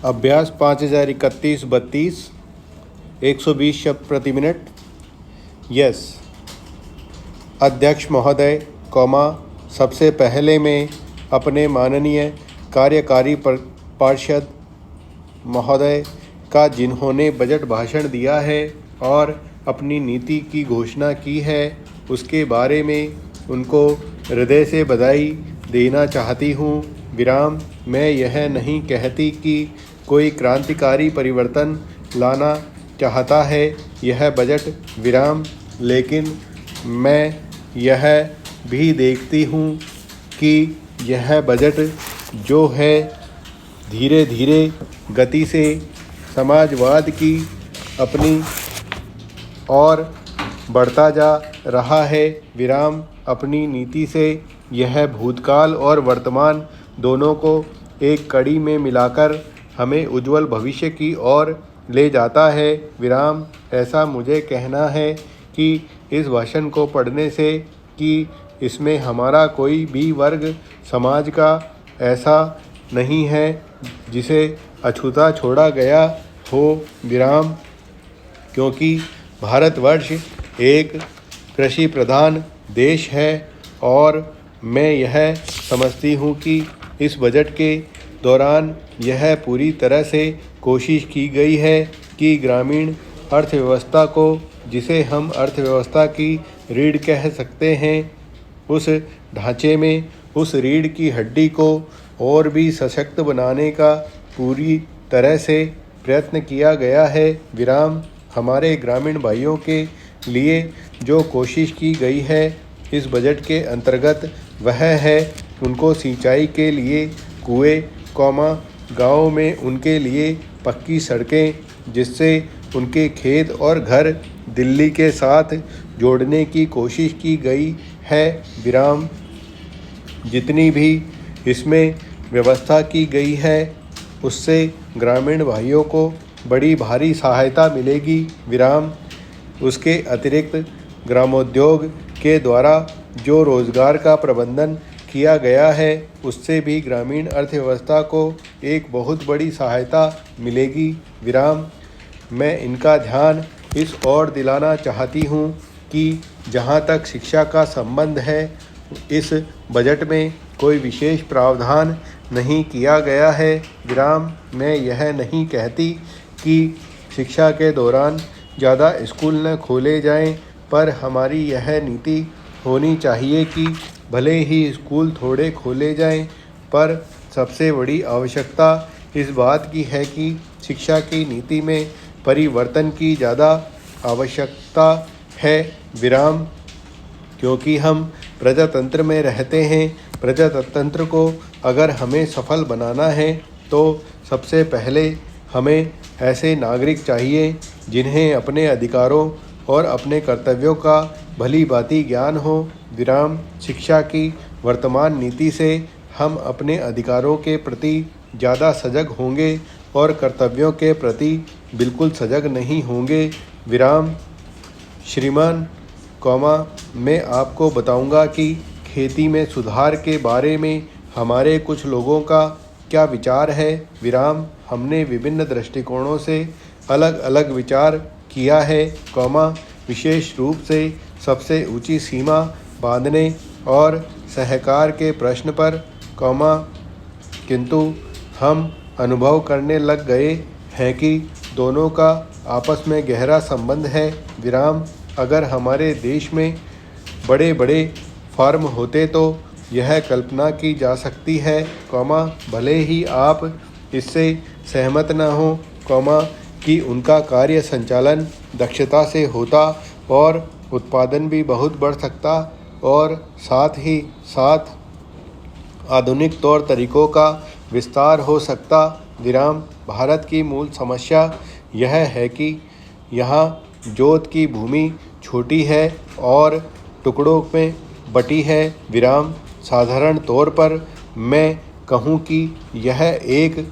अभ्यास 5031-32 120 शब्द प्रति मिनट। यस। अध्यक्ष महोदय, सबसे पहले मैं अपने माननीय कार्यकारी पार्षद महोदय का, जिन्होंने बजट भाषण दिया है और अपनी नीति की घोषणा की है, उसके बारे में उनको हृदय से बधाई देना चाहती हूँ। विराम। मैं यह नहीं कहती कि कोई क्रांतिकारी परिवर्तन लाना चाहता है यह बजट, विराम, लेकिन मैं यह भी देखती हूँ कि यह बजट जो है धीरे धीरे गति से समाजवाद की अपनी ओर बढ़ता जा रहा है, विराम। अपनी नीति से यह भूतकाल और वर्तमान दोनों को एक कड़ी में मिलाकर हमें उज्जवल भविष्य की ओर ले जाता है, विराम। ऐसा मुझे कहना है कि इस भाषण को पढ़ने से कि इसमें हमारा कोई भी वर्ग समाज का ऐसा नहीं है जिसे अछूता छोड़ा गया हो, विराम, क्योंकि भारतवर्ष एक कृषि प्रधान देश है और मैं यह समझती हूँ कि इस बजट के दौरान यह पूरी तरह से कोशिश की गई है कि ग्रामीण अर्थव्यवस्था को, जिसे हम अर्थव्यवस्था की रीढ़ कह सकते हैं, उस ढांचे में उस रीढ़ की हड्डी को और भी सशक्त बनाने का पूरी तरह से प्रयत्न किया गया है, विराम। हमारे ग्रामीण भाइयों के लिए जो कोशिश की गई है इस बजट के अंतर्गत वह है उनको सिंचाई के लिए कुएं, गाँव में उनके लिए पक्की सड़कें, जिससे उनके खेत और घर दिल्ली के साथ जोड़ने की कोशिश की गई है, विराम। जितनी भी इसमें व्यवस्था की गई है उससे ग्रामीण भाइयों को बड़ी भारी सहायता मिलेगी, विराम। उसके अतिरिक्त ग्रामोद्योग के द्वारा जो रोजगार का प्रबंधन किया गया है उससे भी ग्रामीण अर्थव्यवस्था को एक बहुत बड़ी सहायता मिलेगी, विराम। मैं इनका ध्यान इस ओर दिलाना चाहती हूँ कि जहाँ तक शिक्षा का संबंध है इस बजट में कोई विशेष प्रावधान नहीं किया गया है, विराम। मैं यह नहीं कहती कि शिक्षा के दौरान ज़्यादा स्कूल न खोले जाएं, पर हमारी यह नीति होनी चाहिए कि भले ही स्कूल थोड़े खोले जाएं, पर सबसे बड़ी आवश्यकता इस बात की है कि शिक्षा की नीति में परिवर्तन की ज़्यादा आवश्यकता है, विराम, क्योंकि हम प्रजातंत्र में रहते हैं। प्रजातंत्र को अगर हमें सफल बनाना है तो सबसे पहले हमें ऐसे नागरिक चाहिए जिन्हें अपने अधिकारों और अपने कर्तव्यों का भली भांति ज्ञान हो, विराम। शिक्षा की वर्तमान नीति से हम अपने अधिकारों के प्रति ज़्यादा सजग होंगे और कर्तव्यों के प्रति बिल्कुल सजग नहीं होंगे, विराम। श्रीमान, मैं आपको बताऊंगा कि खेती में सुधार के बारे में हमारे कुछ लोगों का क्या विचार है, विराम। हमने विभिन्न दृष्टिकोणों से अलग अलग विचार किया है, विशेष रूप से सबसे ऊंची सीमा बांधने और सहकार के प्रश्न पर, किंतु हम अनुभव करने लग गए हैं कि दोनों का आपस में गहरा संबंध है, विराम। अगर हमारे देश में बड़े बड़े फार्म होते तो यह कल्पना की जा सकती है, भले ही आप इससे सहमत न हो, कि उनका कार्य संचालन दक्षता से होता और उत्पादन भी बहुत बढ़ सकता और साथ ही साथ आधुनिक तौर तरीकों का विस्तार हो सकता, विराम। भारत की मूल समस्या यह है कि यहाँ जोत की भूमि छोटी है और टुकड़ों में बटी है, विराम। साधारण तौर पर मैं कहूँ कि यह 1,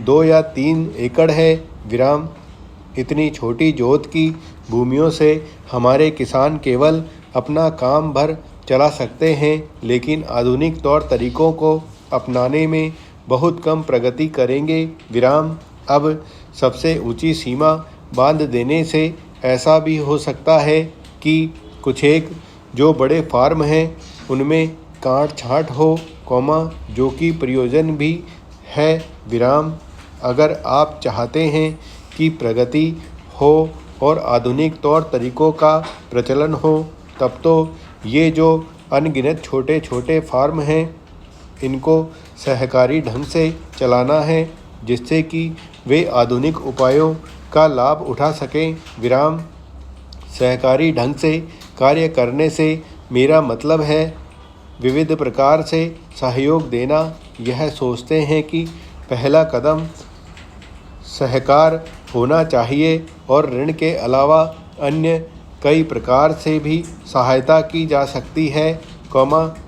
2 या 3 एकड़ है, विराम। इतनी छोटी जोत की भूमियों से हमारे किसान केवल अपना काम भर चला सकते हैं, लेकिन आधुनिक तौर तरीकों को अपनाने में बहुत कम प्रगति करेंगे। विराम। अब सबसे ऊंची सीमा बांध देने से ऐसा भी हो सकता है कि कुछ एक जो बड़े फार्म हैं उनमें काट छांट हो, जो कि प्रयोजन भी है। विराम। अगर आप चाहते हैं कि प्रगति हो और आधुनिक तौर तरीकों का प्रचलन हो, तब तो ये जो अनगिनत छोटे छोटे फार्म हैं इनको सहकारी ढंग से चलाना है, जिससे कि वे आधुनिक उपायों का लाभ उठा सकें। विराम। सहकारी ढंग से कार्य करने से मेरा मतलब है विविध प्रकार से सहयोग देना। यह सोचते हैं कि पहला कदम सहकार होना चाहिए और ऋण के अलावा अन्य कई प्रकार से भी सहायता की जा सकती है,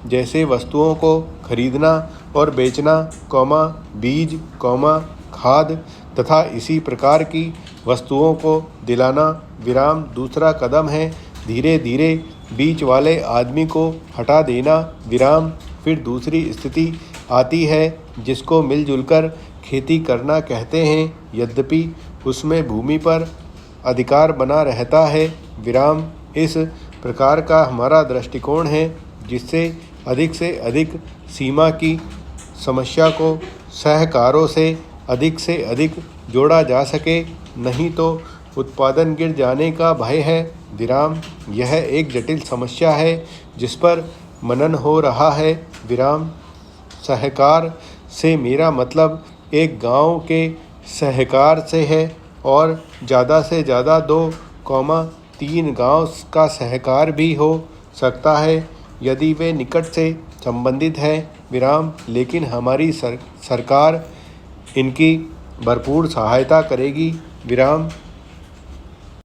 जैसे वस्तुओं को खरीदना और बेचना, बीज, खाद तथा इसी प्रकार की वस्तुओं को दिलाना। विराम। दूसरा कदम है धीरे धीरे बीच वाले आदमी को हटा देना। विराम। फिर दूसरी स्थिति आती है जिसको मिलजुल कर खेती करना कहते हैं, यद्यपि उसमें भूमि पर अधिकार बना रहता है। विराम। इस प्रकार का हमारा दृष्टिकोण है जिससे अधिक सीमा की समस्या को सहकारों से अधिक जोड़ा जा सके, नहीं तो उत्पादन गिर जाने का भय है। विराम। यह एक जटिल समस्या है जिस पर मनन हो रहा है। विराम। सहकार से मेरा मतलब एक गांव के सहकार से है और ज़्यादा से ज़्यादा 2-3 गांव का सहकार भी हो सकता है यदि वे निकट से संबंधित हैं। विराम। लेकिन हमारी सरकार इनकी भरपूर सहायता करेगी। विराम।